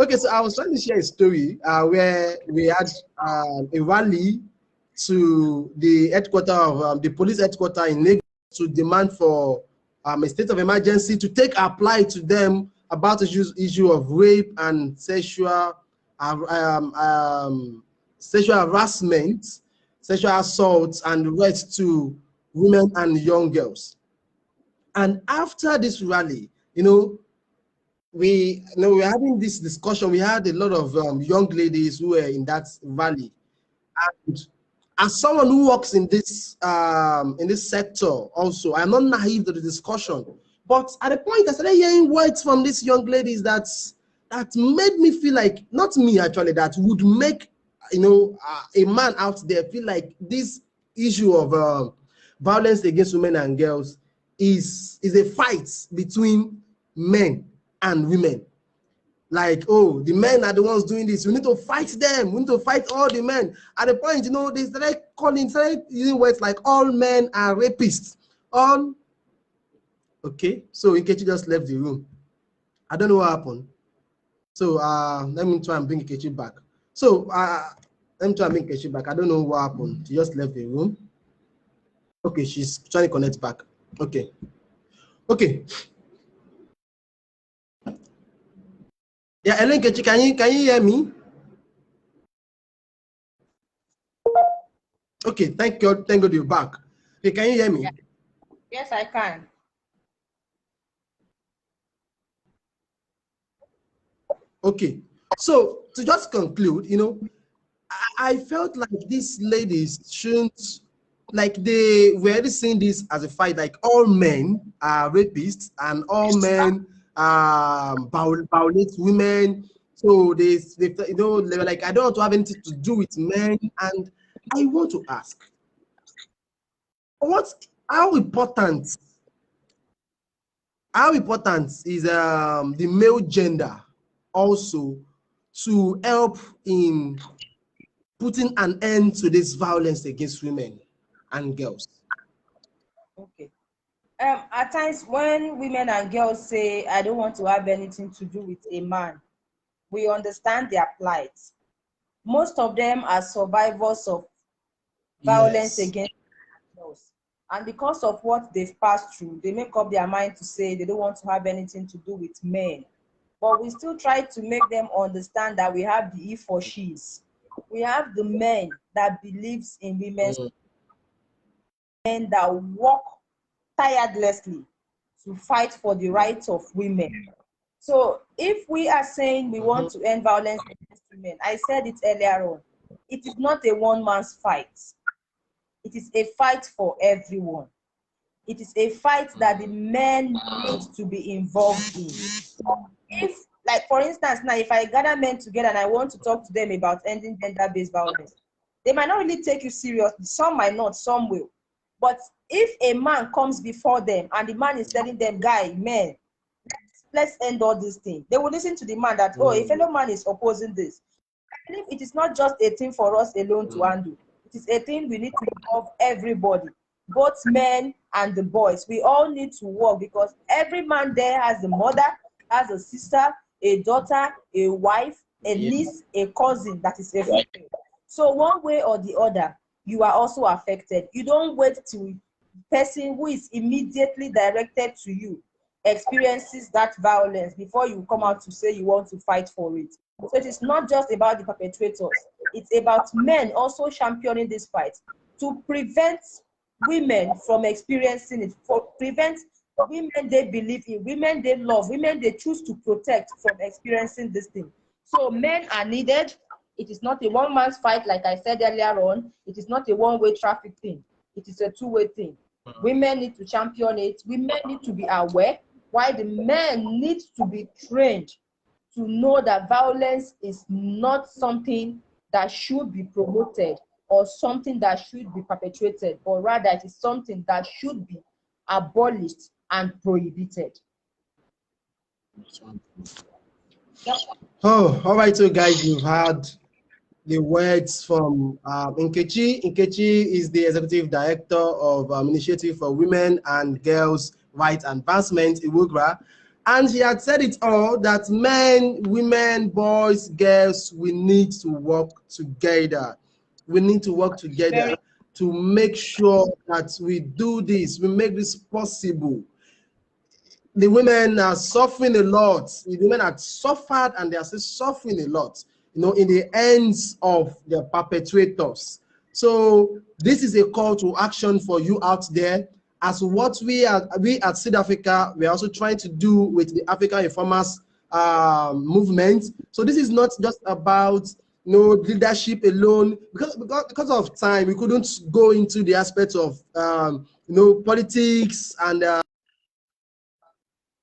Okay, so I was trying to share a story where we had a rally to the headquarters of the police headquarters in Lagos to demand for a state of emergency to take apply to them about the issue of rape and sexual sexual harassment, sexual assaults, and the rest to women and young girls. And after this rally, we were having this discussion. We had a lot of young ladies who were in that rally, and as someone who works in this sector, also, I'm not naive to the discussion. But at the point, I started hearing words from these young ladies that made me feel like, not me actually, that would make a man out there feel like this issue of violence against women and girls is a fight between men and women. Like, oh, the men are the ones doing this. We need to fight them. We need to fight all the men. At the point, they started using words like all men are rapists. Okay, so Nkechi just left the room. I don't know what happened. So let me try and bring Nkechi back. So let me try and bring Nkechi back. I don't know what happened. She just left the room. Okay, she's trying to connect back. Okay. Yeah, hello Nkechi, can you hear me? Okay, thank God you're back. Okay, can you hear me? Yeah. Yes, I can. Okay, so to just conclude, I felt like these ladies shouldn't, like, they were already seeing this as a fight, like all men are rapists and all men violate women. So they were like, I don't want to have anything to do with men. And I want to ask, how important is the male gender also to help in putting an end to this violence against women and girls? Okay. At times when women and girls say, I don't want to have anything to do with a man, we understand their plight. Most of them are survivors of violence against girls. And because of what they've passed through, they make up their mind to say they don't want to have anything to do with men. But we still try to make them understand that we have the he for she's. We have the men that believes in women's men that work tirelessly to fight for the rights of women. So if we are saying we want to end violence against women, I said it earlier on, it is not a one-man's fight. It is a fight for everyone. It is a fight that the men need to be involved in. If, like, for instance, now, if I gather men together and I want to talk to them about ending gender-based violence, they might not really take you seriously. Some might not, some will. But if a man comes before them and the man is telling them, guy, men, let's end all these things, they will listen to the man that, oh, a fellow man is opposing this. I believe it is not just a thing for us alone to handle. It is a thing we need to involve everybody, both men and the boys. We all need to work because every man there has a mother, has a sister, a daughter, a wife, a niece, a cousin that is a female. So one way or the other, you are also affected. You don't wait till the person who is immediately directed to you experiences that violence before you come out to say you want to fight for it. So it is not just about the perpetrators. It's about men also championing this fight to prevent women from experiencing it, for prevent women they believe in, women they love, women they choose to protect from experiencing this thing. So men are needed. It is not a one-man's fight, like I said earlier on. It is not a one-way traffic thing. It is a two-way thing. Women need to champion it. Women need to be aware, while the men need to be trained to know that violence is not something that should be promoted or something that should be perpetuated, but rather it is something that should be abolished and prohibited. Oh, all right, so guys, you've heard the words from Nkechi. Nkechi is the executive director of Initiative for Women and Girls Rights Advancement, IWOGRA. And he had said it all, that men, women, boys, girls, we need to work together. We need to work together Very to make sure that we do this, we make this possible. The women are suffering a lot. The women have suffered and they are still suffering a lot, in the hands of their perpetrators. So this is a call to action for you out there, as what we at Seed Africa, we are also trying to do with the African Informers movement. So this is not just about leadership alone, because of time we couldn't go into the aspects of politics and